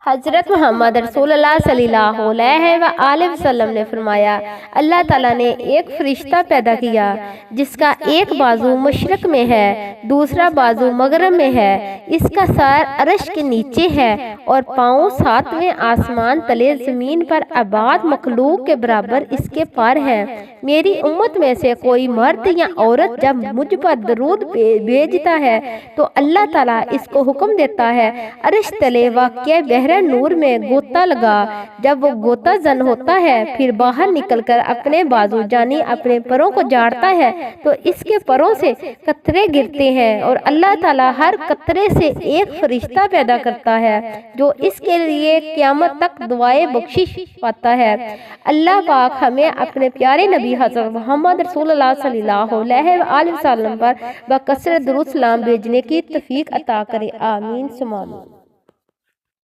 حضرت محمد رسول اللہ صلی اللہ علیہ وآلہ وسلم نے فرمایا، اللہ تعالیٰ نے ایک فرشتہ پیدا کیا جس کا ایک بازو مشرق میں ہے، دوسرا بازو مغرب میں ہے، اس کا سر عرش کے نیچے ہے اور پاؤں ساتویں آسمان تلے زمین پر آباد مخلوق کے برابر اس کے پر ہیں۔ میری امت میں سے کوئی مرد یا عورت جب مجھ پر درود بھیجتا ہے تو اللہ تعالیٰ اس کو حکم دیتا ہے عرش تلے واقع بحر نور میں غوطہ لگا۔ جب وہ غوطہ زن ہوتا ہے پھر باہر نکل کر اپنے بازو یعنی اپنے پروں کو جاڑتا ہے تو اس کے پروں سے قطرے گرتے ہیں اور اللہ تعالیٰ ہر قطرے سے ایک فرشتہ پیدا کرتا ہے جو اس کے لیے قیامت تک دعائے بخشش پاتا ہے۔ اللہ پاک ہمیں اپنے پیارے نبی حضرت محمد رسول اللہ صلی اللہ علیہ وآلہ وسلم پر بکثرت درود سلام بھیجنے کی توفیق عطا کرے، آمین ثم آمین۔